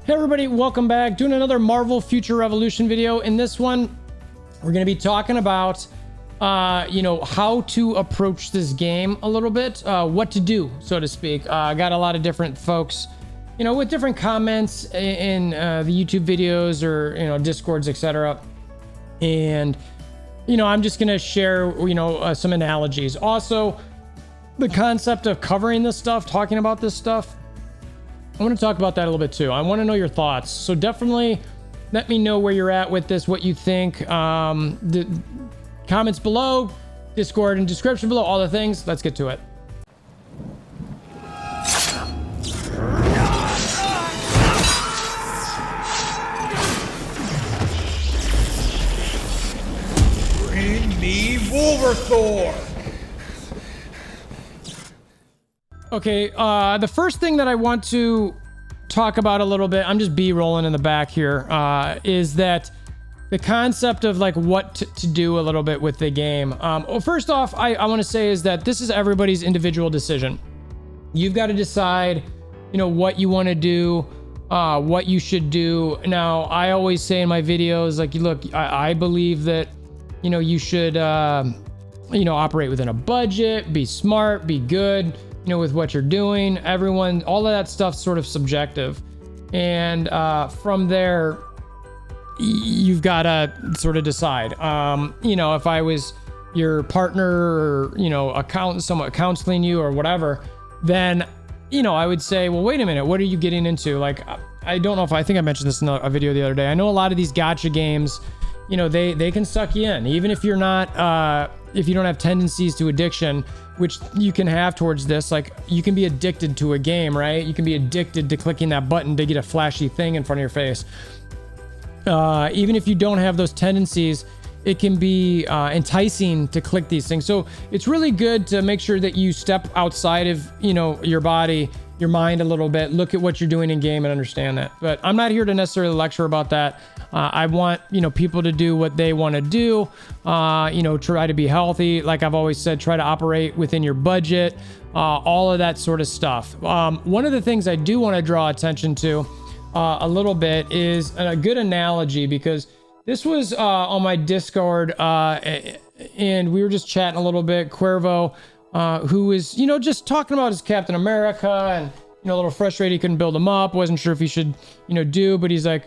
Hey everybody, welcome back. Doing another Marvel Future Revolution video. In this one, we're going to be talking about, how to approach this game a little bit, what to do, so to speak. I got a lot of different folks, with different comments in the YouTube videos or, Discords, etc. And, I'm just going to share, some analogies. Also, the concept of covering this stuff, talking about this stuff, I want to talk about that a little bit too. I want to know your thoughts. So definitely let me know where you're at with this, what you think. The comments below, Discord and description below, all the things. Let's get to it. Bring me WolverThor! Okay, the first thing that I want to talk about a little bit, I'm just B-rolling in the back here, is that the concept of like what to do a little bit with the game. Well, first off, I want to say is that this is everybody's individual decision. You've got to decide, what you want to do, what you should do. Now, I always say in my videos, like, look, I believe that, you should, operate within a budget, be smart, be good, with what you're doing. Everyone, all of that stuff's sort of subjective. And from there, you've got to sort of decide. If I was your partner or, accountant, somewhat counseling you or whatever, then, I would say, well, wait a minute, what are you getting into? Like, I don't know I think I mentioned this in a video the other day. I know a lot of these gacha games, they can suck you in, even if you're not, if you don't have tendencies to addiction, which you can have towards this. Like, you can be addicted to a game, right? You can be addicted to clicking that button to get a flashy thing in front of your face. Even if you don't have those tendencies, it can be enticing to click these things. So it's really good to make sure that you step outside of, your body, your mind a little bit, look at what you're doing in game and understand that. But I'm not here to necessarily lecture about that. I want, people to do what they want to do, try to be healthy. Like I've always said, try to operate within your budget, all of that sort of stuff. One of the things I do want to draw attention to a little bit is a good analogy, because this was on my Discord, and we were just chatting a little bit. Cuervo, who is, just talking about his Captain America and, a little frustrated he couldn't build him up. Wasn't sure if he should, do, but he's like,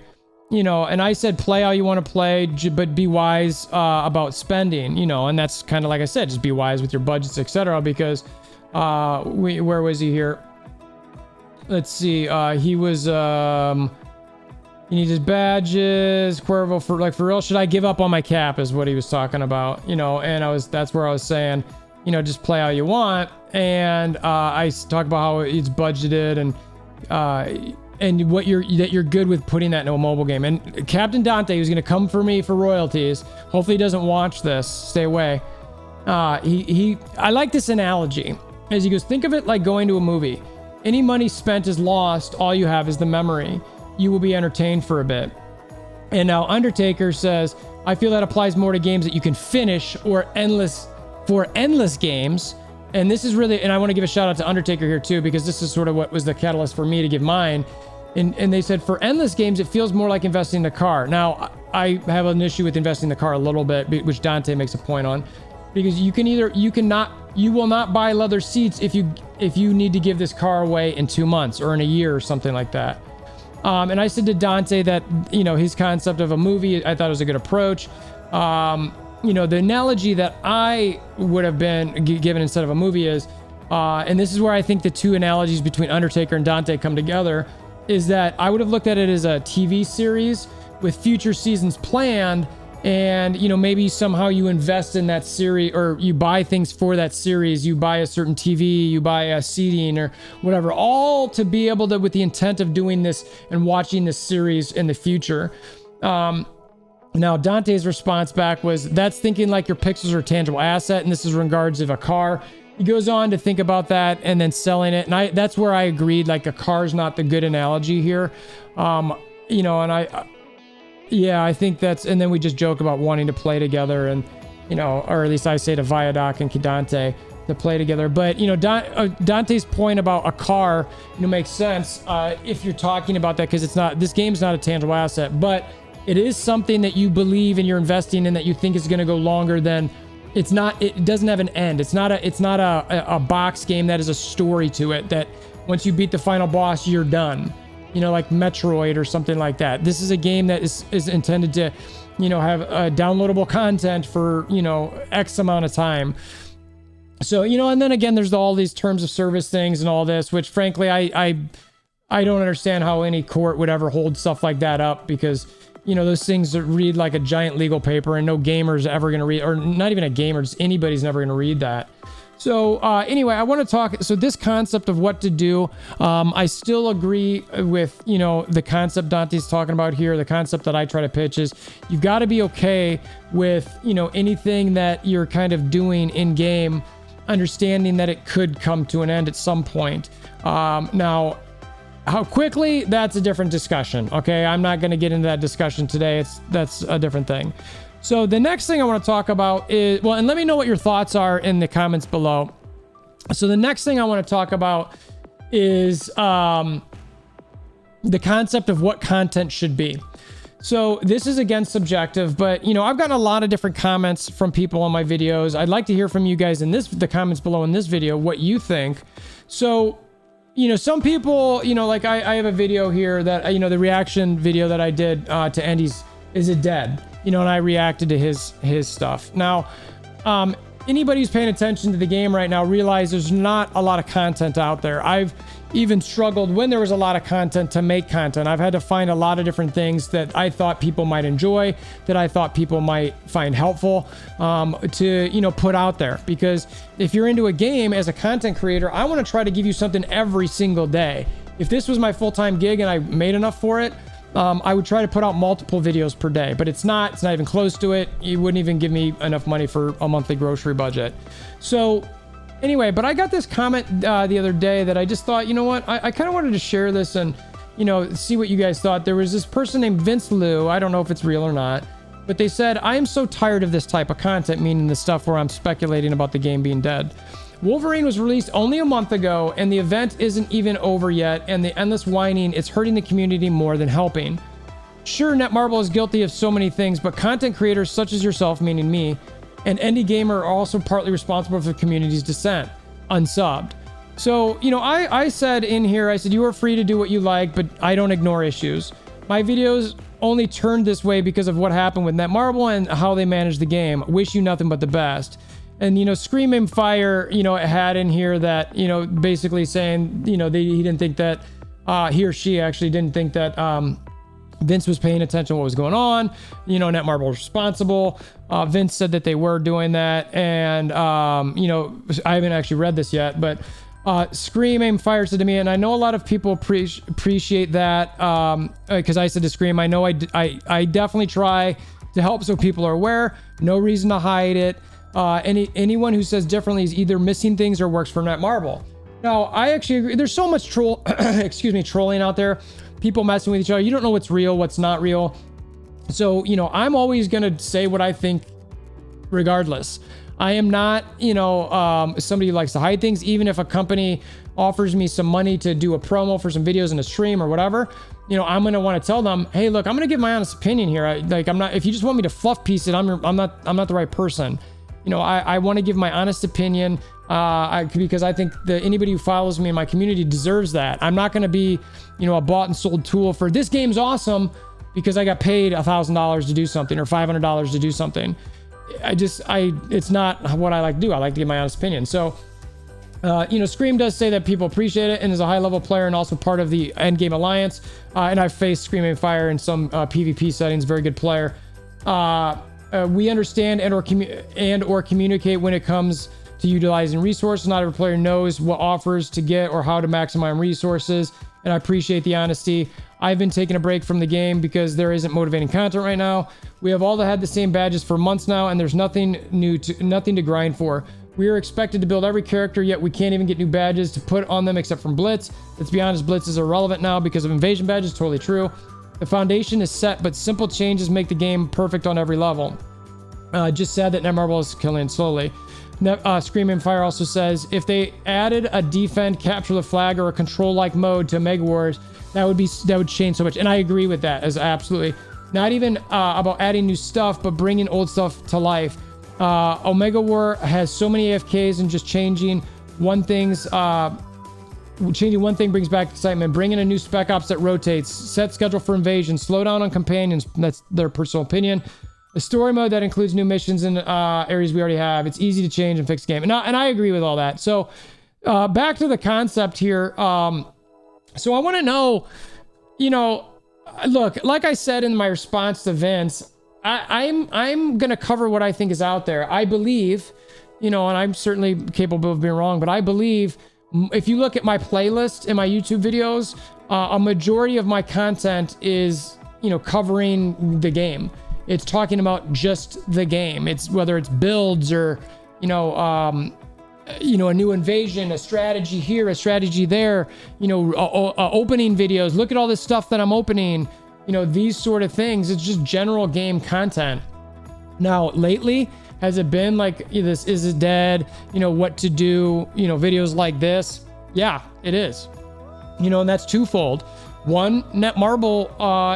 and I said, play how you want to play, but be wise about spending, and that's kind of like I said, just be wise with your budgets, etc. Because where was he here? Let's see. He was he needs his badges. Cuervo, for real, should I give up on my cap is what he was talking about, and that's where I was saying, just play how you want. And I talk about how it's budgeted and what you're good with putting that into a mobile game. And Captain Dante, who's going to come for me for royalties, hopefully he doesn't watch this, stay away. I like this analogy, as he goes, think of it like going to a movie. Any money spent is lost. All you have is the memory. You will be entertained for a bit. And now Undertaker says, I feel that applies more to games that you can finish or endless games. And this is really, and I want to give a shout out to Undertaker here too, because this is sort of what was the catalyst for me to give mine. And they said for endless games, it feels more like investing in the car. Now, I have an issue with investing in the car a little bit, which Dante makes a point on, because you will not buy leather seats if you need to give this car away in 2 months or in a year or something like that. And I said to Dante that, his concept of a movie, I thought it was a good approach. The analogy that I would have been given instead of a movie is, and this is where I think the two analogies between Undertaker and Dante come together, is that I would have looked at it as a TV series with future seasons planned. And, maybe somehow you invest in that series, or you buy things for that series. You buy a certain TV, you buy a seating or whatever, all to be able to, with the intent of doing this and watching this series in the future. Now, Dante's response back was, that's thinking like your pixels are a tangible asset. And this is in regards of a car. He goes on to think about that and then selling it. And that's where I agreed, like a car's not the good analogy here. Yeah, I think that's, and then we just joke about wanting to play together and, or at least I say to Viadoc and Dante, to play together. But Dante's point about a car makes sense if you're talking about that, because this game's not a tangible asset, but it is something that you believe and you're investing in, that you think is going to go longer than it doesn't have an end. It's not a box game that has a story to it, that once you beat the final boss, you're done. Like Metroid or something like that. This is a game that is intended to, have downloadable content for, X amount of time. So, and then again, there's all these terms of service things and all this, which frankly, I don't understand how any court would ever hold stuff like that up, because, those things that read like a giant legal paper, and no gamer's ever going to read, or not even a gamer, just anybody's never going to read that. So anyway, I want to talk. So this concept of what to do, I still agree with, the concept Dante's talking about here. The concept that I try to pitch is you've got to be okay with, anything that you're kind of doing in game, understanding that it could come to an end at some point. Now, how quickly, that's a different discussion. Okay. I'm not going to get into that discussion today. That's a different thing. So the next thing I want to talk about is, and let me know what your thoughts are in the comments below. So the next thing I want to talk about is the concept of what content should be. So this is again subjective, but I've gotten a lot of different comments from people on my videos. I'd like to hear from you guys in the comments below in this video, what you think. So, some people, like I have a video here that, the reaction video that I did to Andy's Is It Dead? And I reacted to his stuff. Now, anybody who's paying attention to the game right now realize there's not a lot of content out there. I've even struggled when there was a lot of content to make content. I've had to find a lot of different things that I thought people might enjoy, that I thought people might find helpful to, put out there. Because if you're into a game as a content creator, I want to try to give you something every single day. If this was my full-time gig and I made enough for it, I would try to put out multiple videos per day, but it's not even close to it. You wouldn't even give me enough money for a monthly grocery budget. So anyway, but I got this comment the other day that I just thought, I kind of wanted to share this and, see what you guys thought. There was this person named Vince Liu. I don't know if it's real or not, but they said, I am so tired of this type of content, meaning the stuff where I'm speculating about the game being dead. Wolverine was released only a month ago, and the event isn't even over yet, and the endless whining is hurting the community more than helping. Sure, Netmarble is guilty of so many things, but content creators such as yourself, meaning me, and indie gamer are also partly responsible for the community's descent. Unsubbed. So, I said in here, I said, you are free to do what you like, but I don't ignore issues. My videos only turned this way because of what happened with Netmarble and how they managed the game. Wish you nothing but the best. And, Scream and Fire, it had in here that, basically saying, he didn't think that, he or she actually didn't think that Vince was paying attention to what was going on. Netmarble was responsible. Vince said that they were doing that. And, I haven't actually read this yet, but Scream and Fire said to me, and I know a lot of people appreciate that because I said to Scream, I know I definitely try to help so people are aware. No reason to hide it. Anyone who says differently is either missing things or works for Netmarble. Now, I actually agree. There's so much trolling out there. People messing with each other. You don't know what's real, what's not real. So, I'm always going to say what I think regardless. I am not, somebody who likes to hide things. Even if a company offers me some money to do a promo for some videos in a stream or whatever, I'm going to want to tell them, hey, look, I'm going to give my honest opinion here. I'm not, if you just want me to fluff piece it, I'm not the right person. I want to give my honest opinion because I think that anybody who follows me in my community deserves that. I'm not going to be, a bought and sold tool for this game's awesome because I got paid $1,000 to do something or $500 to do something. It's not what I like to do. I like to give my honest opinion. So, Scream does say that people appreciate it and is a high level player and also part of the Endgame Alliance. And I've faced Scream and Fire in some PvP settings. Very good player. We understand and or communicate when it comes to utilizing resources. Not every player knows what offers to get or how to maximize resources, and I appreciate the honesty. I've been taking a break from the game because there isn't motivating content right now. We have all had the same badges for months now, and there's nothing to grind for. We are expected to build every character, yet we can't even get new badges to put on them except from Blitz. Let's be honest, Blitz is irrelevant now because of invasion badges. Totally true. The foundation is set, but simple changes make the game perfect on every level. Just sad that Netmarble is killing it slowly. Screaming Fire also says, if they added a defend, capture the flag, or a control-like mode to Omega Wars, that would change so much. And I agree with that, as absolutely. Not even about adding new stuff, but bringing old stuff to life. Omega War has so many AFKs, and just changing one thing brings back excitement. Bring in a new spec ops that rotates, set schedule for invasion, slow down on companions. That's their personal opinion. A story mode that includes new missions in areas we already have. It's easy to change and fix the game. And I agree with all that. So back to the concept here. So I want to know, look, like I said in my response to Vince, I'm going to cover what I think is out there. I believe, and I'm certainly capable of being wrong, but I believe if you look at my playlist and my YouTube videos, a majority of my content is, covering the game. It's talking about just the game. It's whether it's builds or, a new invasion, a strategy here, a strategy there, opening videos. Look at all this stuff that I'm opening, these sort of things. It's just general game content. Now, lately, has it been like this? Is it dead? What to do? Videos like this. Yeah, it is. And that's twofold. One, Netmarble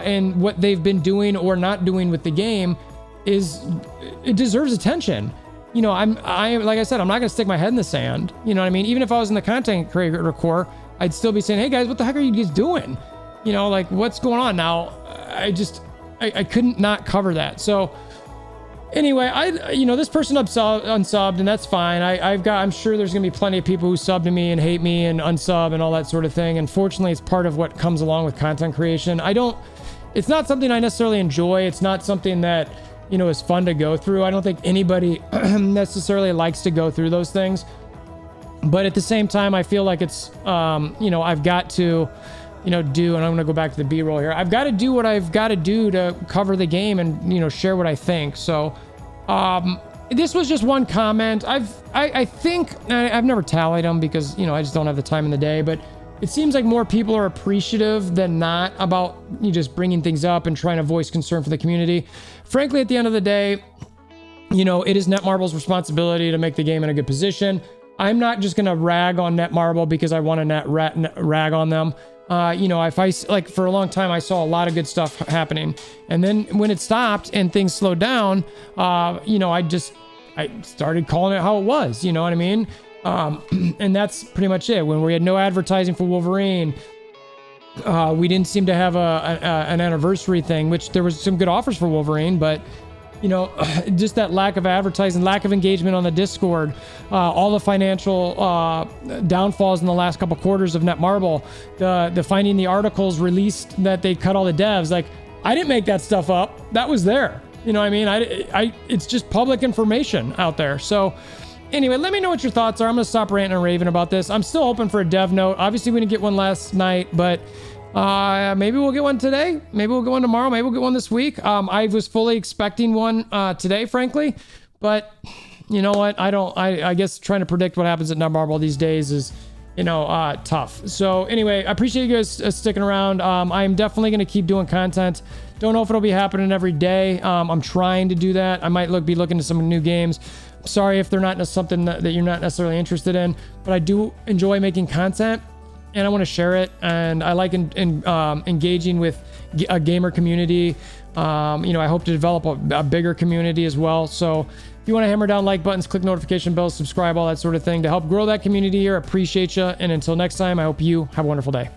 and what they've been doing or not doing with the game it deserves attention. I like I said, I'm not gonna stick my head in the sand. You know what I mean? Even if I was in the content creator core, I'd still be saying, hey guys, what the heck are you guys doing? Like what's going on now? I couldn't not cover that. So anyway, this person unsubbed, and that's fine. I'm sure there's gonna be plenty of people who sub to me and hate me and unsub and all that sort of thing. Unfortunately, it's part of what comes along with content creation. It's not something I necessarily enjoy. It's not something that, is fun to go through. I don't think anybody necessarily likes to go through those things. But at the same time, I feel like it's, I've got to, do, and I'm going to go back to the B-roll here. I've got to do what I've got to do to cover the game and, share what I think. So, this was just one comment. I think I've never tallied them because, I just don't have the time in the day, but it seems like more people are appreciative than not about you just bringing things up and trying to voice concern for the community. Frankly, at the end of the day, it is Netmarble's responsibility to make the game in a good position. I'm not just going to rag on Netmarble because I want to rag on them. If I, like, for a long time, I saw a lot of good stuff happening. And then when it stopped and things slowed down, I started calling it how it was, you know what I mean? And that's pretty much it. When we had no advertising for Wolverine, we didn't seem to have an anniversary thing, which there was some good offers for Wolverine, but just that lack of advertising, lack of engagement on the Discord, all the financial downfalls in the last couple quarters of Netmarble, the finding the articles released that they cut all the devs. Like, I didn't make that stuff up. That was there. You know what I mean? It's just public information out there. So anyway, let me know what your thoughts are. I'm going to stop ranting and raving about this. I'm still hoping for a dev note. Obviously, we didn't get one last night, but maybe we'll get one today. Maybe we'll get one tomorrow. Maybe we'll get one this week. I was fully expecting one today, frankly, but you know what? I guess trying to predict what happens at Netmarble these days is, tough. So anyway, I appreciate you guys sticking around. I am definitely going to keep doing content. Don't know if it'll be happening every day. I'm trying to do that. I might be looking to some new games. Sorry if they're not something that you're not necessarily interested in, but I do enjoy making content and I want to share it. And I like engaging with a gamer community. I hope to develop a bigger community as well. So if you want to hammer down like buttons, click notification bells, subscribe, all that sort of thing to help grow that community here. Appreciate you. And until next time, I hope you have a wonderful day.